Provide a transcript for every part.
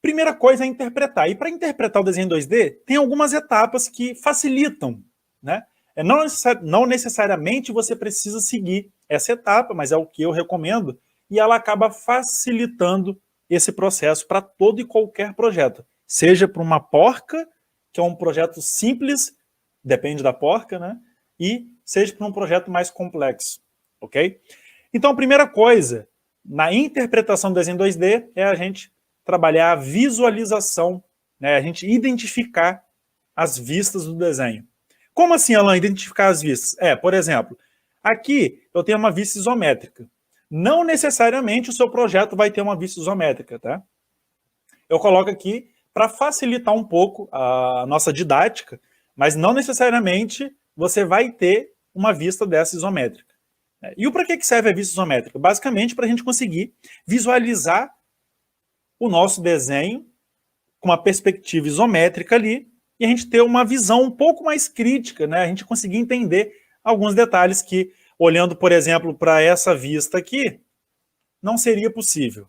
Primeira coisa é interpretar. E para interpretar o desenho 2D, tem algumas etapas que facilitam, né? Não necessariamente você precisa seguir essa etapa, mas é o que eu recomendo, e ela acaba facilitando esse processo para todo e qualquer projeto. Seja para uma porca, que é um projeto simples, depende da porca, né? E seja para um projeto mais complexo, ok? Então, a primeira coisa na interpretação do desenho 2D é a gente trabalhar a visualização, né? A gente identificar as vistas do desenho. Como assim, Alan, identificar as vistas? Por exemplo, aqui eu tenho uma vista isométrica. Não necessariamente o seu projeto vai ter uma vista isométrica, tá? Eu coloco aqui para facilitar um pouco a nossa didática, mas não necessariamente você vai ter uma vista dessa isométrica. E para que serve a vista isométrica? Basicamente para a gente conseguir visualizar o nosso desenho com uma perspectiva isométrica ali e a gente ter uma visão um pouco mais crítica, né? A gente conseguir entender alguns detalhes que, olhando, por exemplo, para essa vista aqui, não seria possível.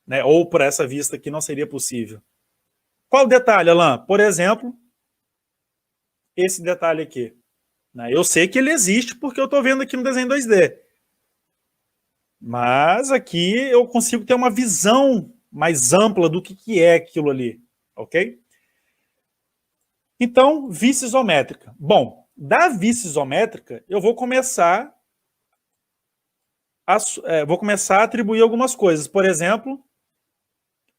Né? Ou para essa vista aqui não seria possível. Qual detalhe, Alan? Por exemplo, esse detalhe aqui. Eu sei que ele existe porque eu estou vendo aqui no desenho 2D. Mas aqui eu consigo ter uma visão mais ampla do que é aquilo ali, ok? Então, vista isométrica. Bom, da vista isométrica, eu vou começar a atribuir algumas coisas. Por exemplo,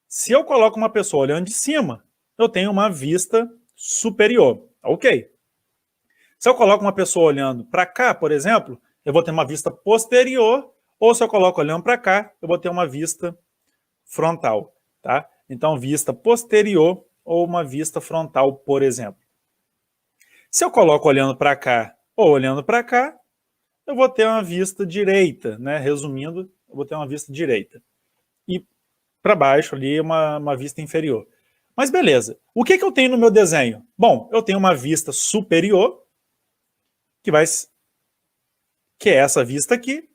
se eu coloco uma pessoa olhando de cima, eu tenho uma vista superior, ok? Se eu coloco uma pessoa olhando para cá, por exemplo, eu vou ter uma vista posterior, ou se eu coloco olhando para cá, eu vou ter uma vista frontal, tá? Então, vista posterior ou uma vista frontal, por exemplo. Se eu coloco olhando para cá ou olhando para cá, eu vou ter uma vista direita, né? Resumindo, eu vou ter uma vista direita. E para baixo ali, uma vista inferior. Mas beleza. O que eu tenho no meu desenho? Bom, eu tenho uma vista superior, que é essa vista aqui,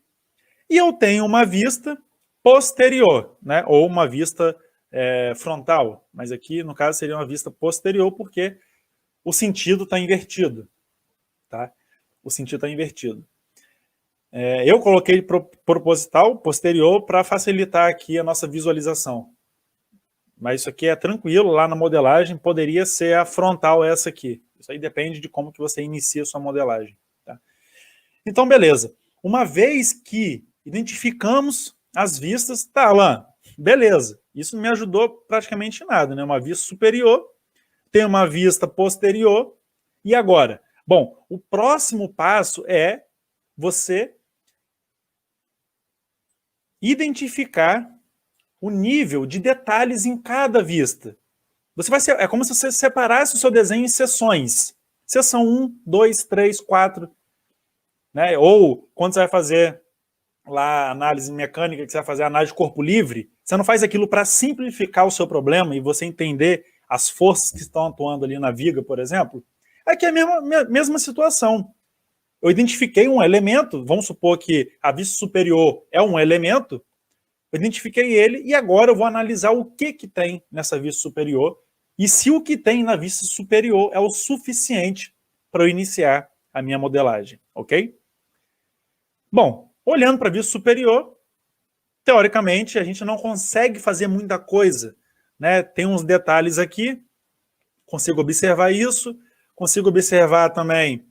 e eu tenho uma vista posterior, né? Ou uma vista frontal, mas aqui no caso seria uma vista posterior porque o sentido está invertido, tá? O sentido está invertido. Eu coloquei proposital, posterior, para facilitar aqui a nossa visualização. Mas isso aqui é tranquilo, lá na modelagem poderia ser a frontal essa aqui. Isso aí depende de como que você inicia a sua modelagem. Tá? Então, beleza. Uma vez que identificamos as vistas, tá, Alan, beleza. Isso não me ajudou praticamente em nada, né? Uma vista superior, tem uma vista posterior, e agora? Bom, o próximo passo é você identificar o nível de detalhes em cada vista. É como se você separasse o seu desenho em seções. Seção 1, 2, 3, 4. Né? Ou quando você vai fazer lá análise mecânica, que você vai fazer análise de corpo livre, você não faz aquilo para simplificar o seu problema e você entender as forças que estão atuando ali na viga, por exemplo. Aqui é a mesma situação. Eu identifiquei um elemento, vamos supor que a vista superior é um elemento, eu identifiquei ele e agora eu vou analisar o que tem nessa vista superior e se o que tem na vista superior é o suficiente para eu iniciar a minha modelagem, ok? Bom, olhando para a vista superior, teoricamente a gente não consegue fazer muita coisa, né? Tem uns detalhes aqui, consigo observar isso, consigo observar também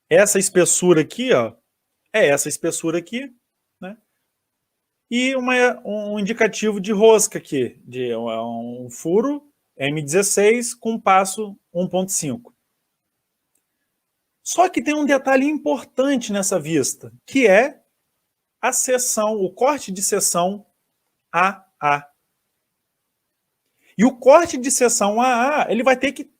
essa espessura aqui, ó, é essa espessura aqui, né? E um indicativo de rosca aqui, de um furo M16 com passo 1.5. Só que tem um detalhe importante nessa vista, que é a seção, o corte de seção AA. E o corte de seção AA, ele vai ter que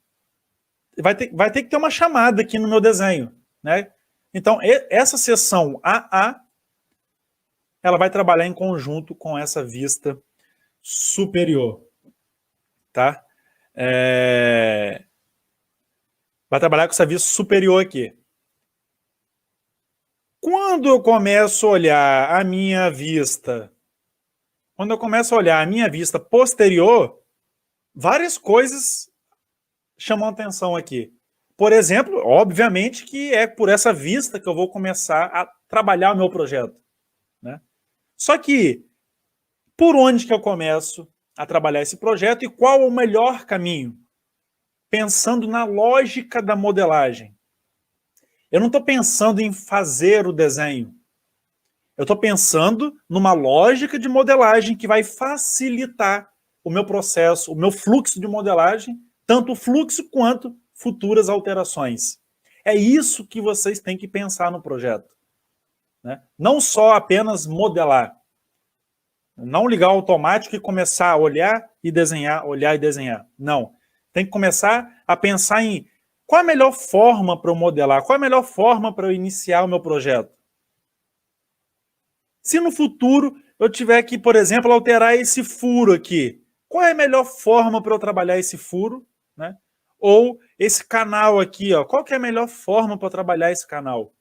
ter uma chamada aqui no meu desenho, né? Então, essa seção AA, ela vai trabalhar em conjunto com essa vista superior, tá? Vai trabalhar com essa vista superior aqui. Quando eu começo a olhar a minha vista quando eu começo a olhar a minha vista posterior, várias coisas chamam atenção aqui. Por exemplo, obviamente que é por essa vista que eu vou começar a trabalhar o meu projeto, né? Só que, por onde que eu começo a trabalhar esse projeto e qual o melhor caminho? Pensando na lógica da modelagem. Eu não estou pensando em fazer o desenho. Eu estou pensando numa lógica de modelagem que vai facilitar o meu processo, o meu fluxo de modelagem, tanto o fluxo quanto futuras alterações. É isso que vocês têm que pensar no projeto, né? Não só apenas modelar. Não ligar o automático e começar a olhar e desenhar, olhar e desenhar. Não. Tem que começar a pensar em qual a melhor forma para eu modelar, qual a melhor forma para eu iniciar o meu projeto. Se no futuro eu tiver que, por exemplo, alterar esse furo aqui, qual é a melhor forma para eu trabalhar esse furo, né? Ou esse canal aqui, ó, qual que é a melhor forma para eu trabalhar esse canal?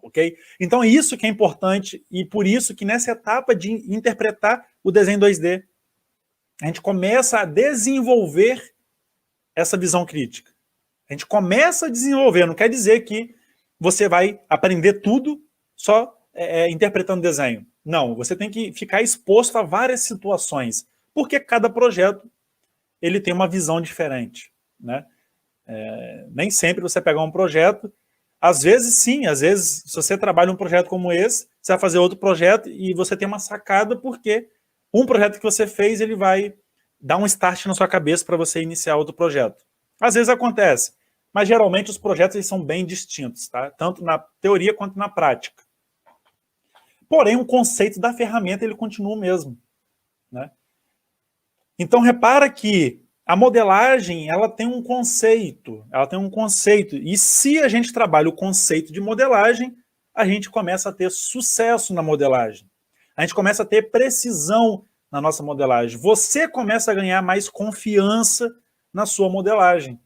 Ok? Então isso que é importante e por isso que nessa etapa de interpretar o desenho 2D, a gente começa a desenvolver essa visão crítica. A gente começa a desenvolver, não quer dizer que você vai aprender tudo só interpretando desenho. Não, você tem que ficar exposto a várias situações, porque cada projeto ele tem uma visão diferente, né? Nem sempre você pegar um projeto, às vezes sim, às vezes se você trabalha um projeto como esse, você vai fazer outro projeto e você tem uma sacada porque um projeto que você fez, ele vai dar um start na sua cabeça para você iniciar outro projeto. Às vezes acontece, mas geralmente os projetos eles são bem distintos, tá? Tanto na teoria quanto na prática. Porém, o conceito da ferramenta ele continua o mesmo, né? Então, repara que a modelagem ela tem um conceito, e se a gente trabalha o conceito de modelagem, a gente começa a ter sucesso na modelagem. A gente começa a ter precisão na nossa modelagem. Você começa a ganhar mais confiança na sua modelagem,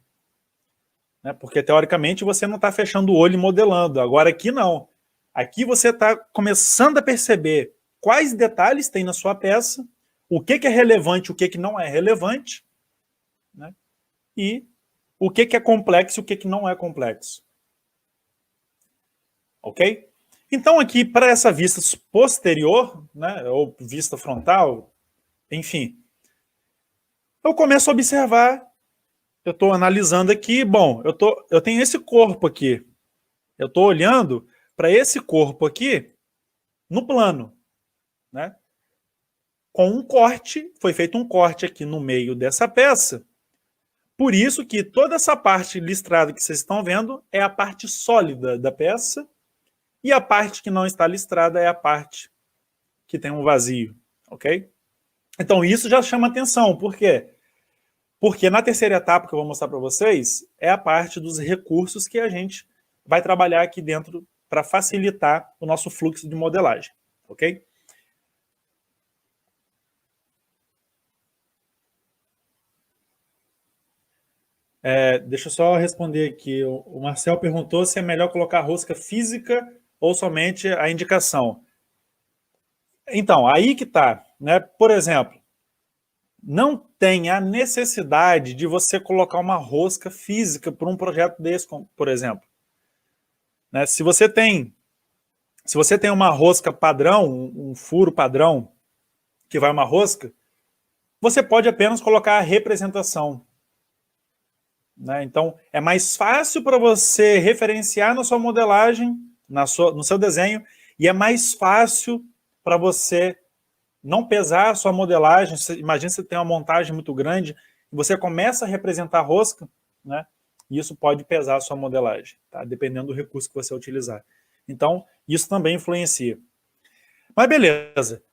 né? Porque, teoricamente, você não está fechando o olho e modelando. Agora, aqui não. Aqui você está começando a perceber quais detalhes tem na sua peça, o que é relevante, o que não é relevante, né? E o que é complexo e o que não é complexo. Ok? Então, aqui, para essa vista posterior, né, ou vista frontal, enfim, eu começo a observar, eu estou analisando aqui, bom, eu tenho esse corpo aqui, eu estou olhando para esse corpo aqui no plano, né? Com um corte, foi feito um corte aqui no meio dessa peça, por isso que toda essa parte listrada que vocês estão vendo é a parte sólida da peça, e a parte que não está listrada é a parte que tem um vazio, ok? Então isso já chama atenção, por quê? Porque na terceira etapa que eu vou mostrar para vocês, é a parte dos recursos que a gente vai trabalhar aqui dentro para facilitar o nosso fluxo de modelagem, ok? Deixa eu só responder aqui. O Marcel perguntou se é melhor colocar rosca física ou somente a indicação. Então, aí que está, né? Por exemplo, não tem a necessidade de você colocar uma rosca física para um projeto desse, por exemplo. Né? Se você tem uma rosca padrão, um furo padrão que vai uma rosca, você pode apenas colocar a representação. Né? Então, é mais fácil para você referenciar na sua modelagem, no seu desenho, e é mais fácil para você não pesar a sua modelagem. Imagina que você tem uma montagem muito grande e você começa a representar a rosca, né? E isso pode pesar a sua modelagem, tá? Dependendo do recurso que você utilizar. Então, isso também influencia. Mas beleza.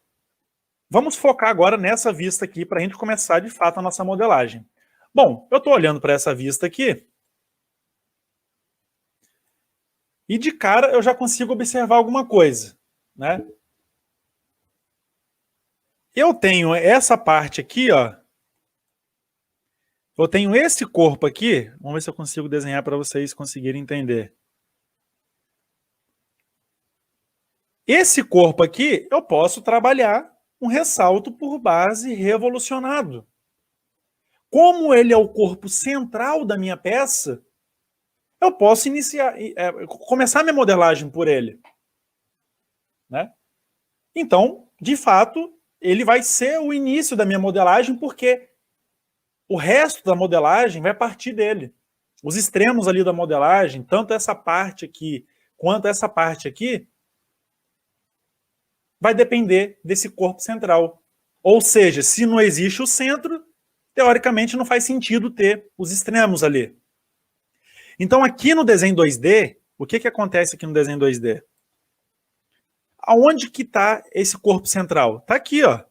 Vamos focar agora nessa vista aqui para a gente começar de fato a nossa modelagem. Bom, eu estou olhando para essa vista aqui e de cara eu já consigo observar alguma coisa, né? Eu tenho essa parte aqui, ó. Eu tenho esse corpo aqui. Vamos ver se eu consigo desenhar para vocês conseguirem entender. Esse corpo aqui eu posso trabalhar um ressalto por base revolucionado. Como ele é o corpo central da minha peça, eu posso começar minha modelagem por ele. Né? Então, de fato, ele vai ser o início da minha modelagem, porque o resto da modelagem vai partir dele. Os extremos ali da modelagem, tanto essa parte aqui quanto essa parte aqui, vai depender desse corpo central. Ou seja, se não existe o centro, teoricamente não faz sentido ter os extremos ali. Então aqui no desenho 2D, o que acontece aqui no desenho 2D? Aonde que está esse corpo central? Está aqui, ó. Deixa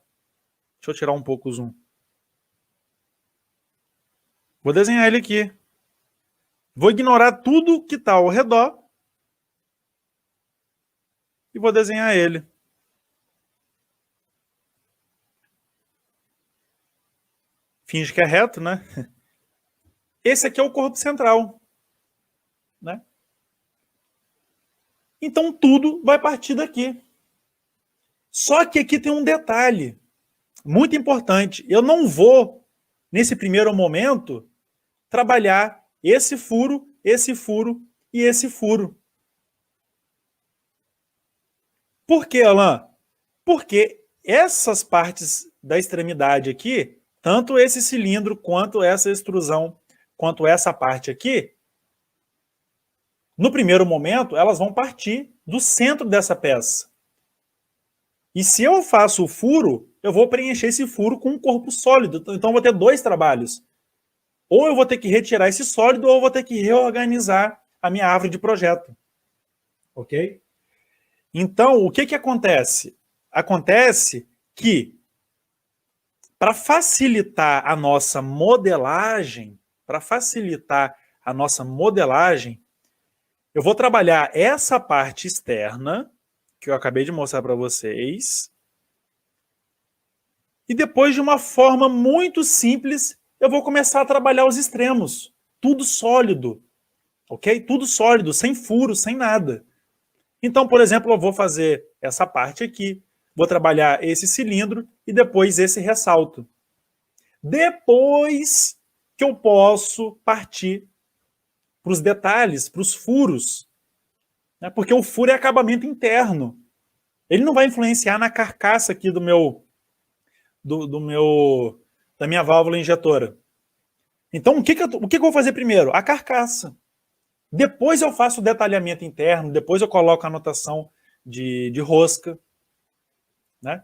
eu tirar um pouco o zoom. Vou desenhar ele aqui. Vou ignorar tudo que está ao redor e vou desenhar ele. Finge que é reto, né? Esse aqui é o corpo central. Né? Então tudo vai partir daqui. Só que aqui tem um detalhe muito importante. Eu não vou, nesse primeiro momento, trabalhar esse furo e esse furo. Por que, Alan? Porque essas partes da extremidade aqui, tanto esse cilindro, quanto essa extrusão, quanto essa parte aqui, no primeiro momento, elas vão partir do centro dessa peça. E se eu faço o furo, eu vou preencher esse furo com um corpo sólido. Então eu vou ter dois trabalhos. Ou eu vou ter que retirar esse sólido, ou eu vou ter que reorganizar a minha árvore de projeto. Ok? Então, o que acontece? Acontece que, para facilitar a nossa modelagem, eu vou trabalhar essa parte externa, que eu acabei de mostrar para vocês, e depois, de uma forma muito simples, eu vou começar a trabalhar os extremos. Tudo sólido, ok? Tudo sólido, sem furo, sem nada. Então, por exemplo, eu vou fazer essa parte aqui, vou trabalhar esse cilindro e depois esse ressalto. Depois que eu posso partir para os detalhes, para os furos, né? Porque o furo é acabamento interno. Ele não vai influenciar na carcaça aqui da minha válvula injetora. Então, o que eu vou fazer primeiro? A carcaça. Depois eu faço o detalhamento interno, depois eu coloco a anotação de rosca. Né?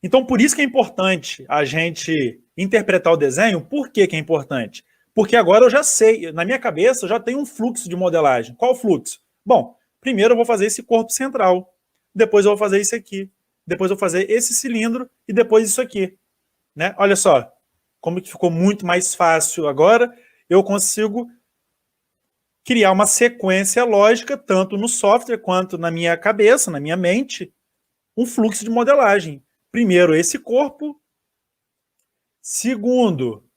Então, por isso que é importante a gente interpretar o desenho. Por que é importante? Porque agora eu já sei, na minha cabeça, eu já tenho um fluxo de modelagem. Qual o fluxo? Bom, primeiro eu vou fazer esse corpo central, depois eu vou fazer isso aqui, depois eu vou fazer esse cilindro e depois isso aqui. Né? Olha só, como que ficou muito mais fácil agora, eu consigo criar uma sequência lógica, tanto no software quanto na minha cabeça, na minha mente, um fluxo de modelagem. Primeiro, esse corpo. Segundo,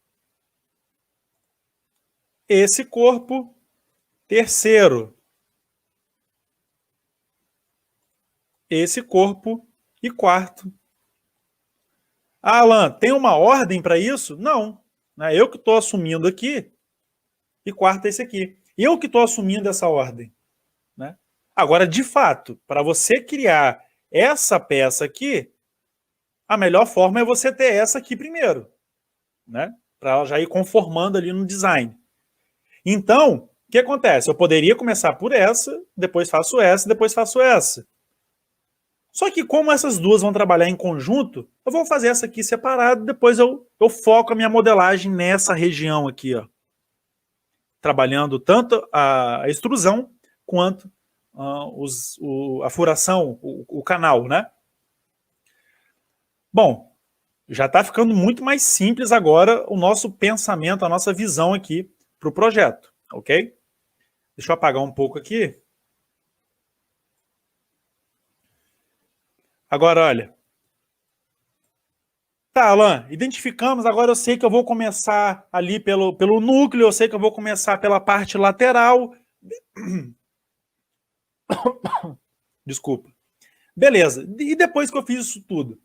esse corpo. Terceiro, esse corpo. E quarto. Ah, Alan, tem uma ordem para isso? Não. Eu que estou assumindo aqui. E quarto é esse aqui. Eu que estou assumindo essa ordem. Né? Agora, de fato, para você criar essa peça aqui, a melhor forma é você ter essa aqui primeiro. Né? Para ela já ir conformando ali no design. Então, o que acontece? Eu poderia começar por essa, depois faço essa, depois faço essa. Só que como essas duas vão trabalhar em conjunto, eu vou fazer essa aqui separada, depois eu foco a minha modelagem nessa região aqui, ó. Trabalhando tanto a extrusão quanto a furação, o canal, né? Bom, já está ficando muito mais simples agora o nosso pensamento, a nossa visão aqui para o projeto, ok? Deixa eu apagar um pouco aqui. Agora, olha. Tá, Alan, identificamos, agora eu sei que eu vou começar ali pelo núcleo, eu sei que eu vou começar pela parte lateral. Desculpa. Beleza, e depois que eu fiz isso tudo?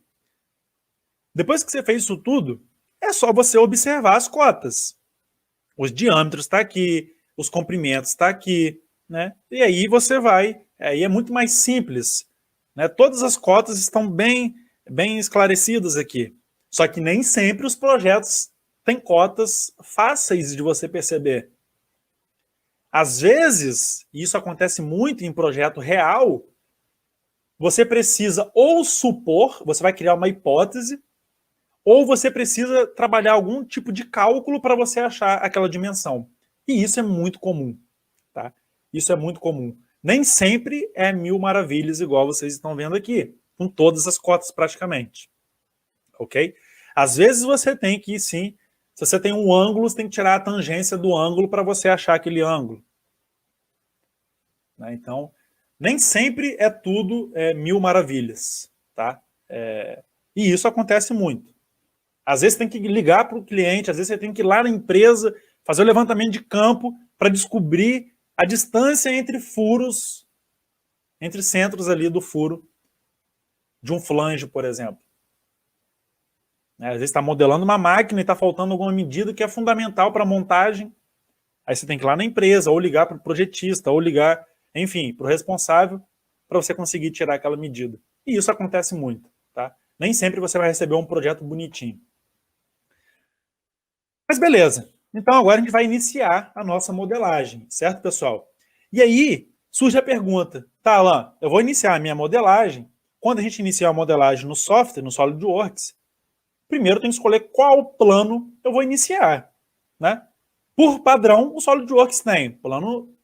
Depois que você fez isso tudo, é só você observar as cotas. Os diâmetros estão aqui, os comprimentos estão aqui, né? E aí você vai, aí é muito mais simples, né? Todas as cotas estão bem esclarecidas aqui. Só que nem sempre os projetos têm cotas fáceis de você perceber. Às vezes, e isso acontece muito em projeto real, você precisa ou supor, você vai criar uma hipótese, ou você precisa trabalhar algum tipo de cálculo para você achar aquela dimensão. E isso é muito comum, tá? Isso é muito comum. Nem sempre é mil maravilhas, igual vocês estão vendo aqui, com todas as cotas praticamente. Ok? Às vezes você tem que, sim, se você tem um ângulo, você tem que tirar a tangência do ângulo para você achar aquele ângulo. Né? Então, nem sempre é tudo mil maravilhas, tá? E isso acontece muito. Às vezes você tem que ligar para o cliente, às vezes você tem que ir lá na empresa, fazer o levantamento de campo para descobrir a distância entre furos, entre centros ali do furo de um flange, por exemplo. Às vezes está modelando uma máquina e está faltando alguma medida que é fundamental para a montagem. Aí você tem que ir lá na empresa, ou ligar para o projetista, ou ligar, enfim, para o responsável, para você conseguir tirar aquela medida. E isso acontece muito, tá? Nem sempre você vai receber um projeto bonitinho. Mas beleza. Então agora a gente vai iniciar a nossa modelagem, certo, pessoal? E aí surge a pergunta, tá, Alan, eu vou iniciar a minha modelagem. Quando a gente iniciar a modelagem no software, no SolidWorks, primeiro eu tenho que escolher qual plano eu vou iniciar, né? Por padrão, o SolidWorks tem plano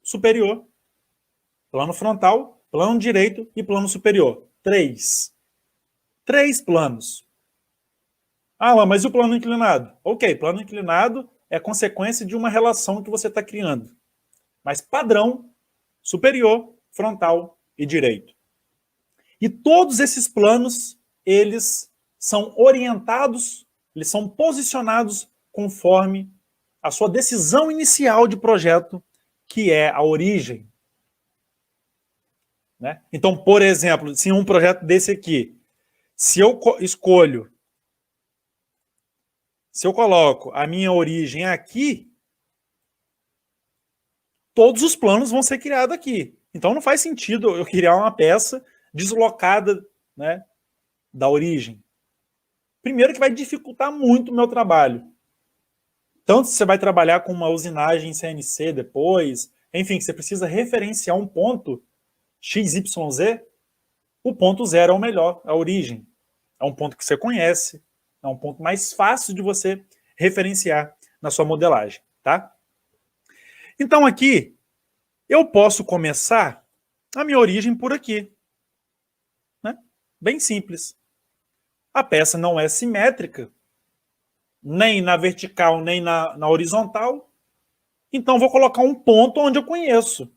superior, plano frontal, plano direito e plano superior. Três planos. Ah, mas e o plano inclinado? Ok, plano inclinado é consequência de uma relação que você está criando. Mas padrão, superior, frontal e direito. E todos esses planos, eles são orientados, eles são posicionados conforme a sua decisão inicial de projeto, que é a origem. Né? Então, por exemplo, se um projeto desse aqui, se eu escolho, se eu coloco a minha origem aqui, todos os planos vão ser criados aqui. Então não faz sentido eu criar uma peça deslocada, né, da origem. Primeiro que vai dificultar muito o meu trabalho. Tanto se você vai trabalhar com uma usinagem CNC depois, enfim, você precisa referenciar um ponto XYZ, o ponto zero é o melhor, a origem. É um ponto que você conhece, é um ponto mais fácil de você referenciar na sua modelagem, tá? Então aqui, eu posso começar a minha origem por aqui. Né? Bem simples. A peça não é simétrica, nem na vertical, nem na horizontal. Então vou colocar um ponto onde eu conheço.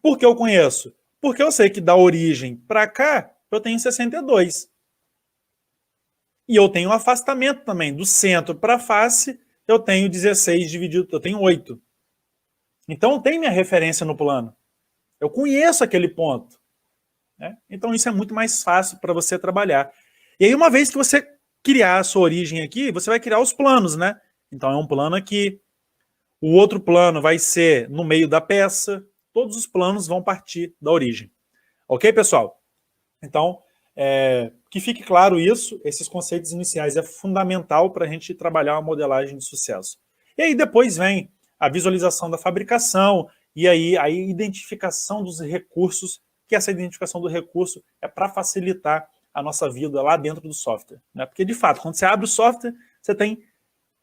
Por que eu conheço? Porque eu sei que da origem para cá, eu tenho 62. E eu tenho um afastamento também. Do centro para a face, eu tenho 16 dividido, eu tenho 8. Então eu tenho minha referência no plano. Eu conheço aquele ponto. Né? Então isso é muito mais fácil para você trabalhar. E aí uma vez que você criar a sua origem aqui, você vai criar os planos, né? Então é um plano aqui. O outro plano vai ser no meio da peça. Todos os planos vão partir da origem. Ok, pessoal? Então, que fique claro isso, esses conceitos iniciais é fundamental para a gente trabalhar uma modelagem de sucesso. E aí depois vem a visualização da fabricação e aí a identificação dos recursos, que essa identificação do recurso é para facilitar a nossa vida lá dentro do software. Né? Porque, de fato, quando você abre o software, você tem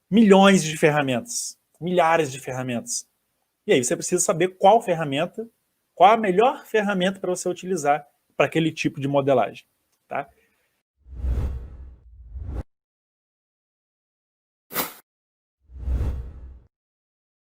milhões de ferramentas, milhares de ferramentas. E aí você precisa saber qual ferramenta, qual a melhor ferramenta para você utilizar para aquele tipo de modelagem. Tá?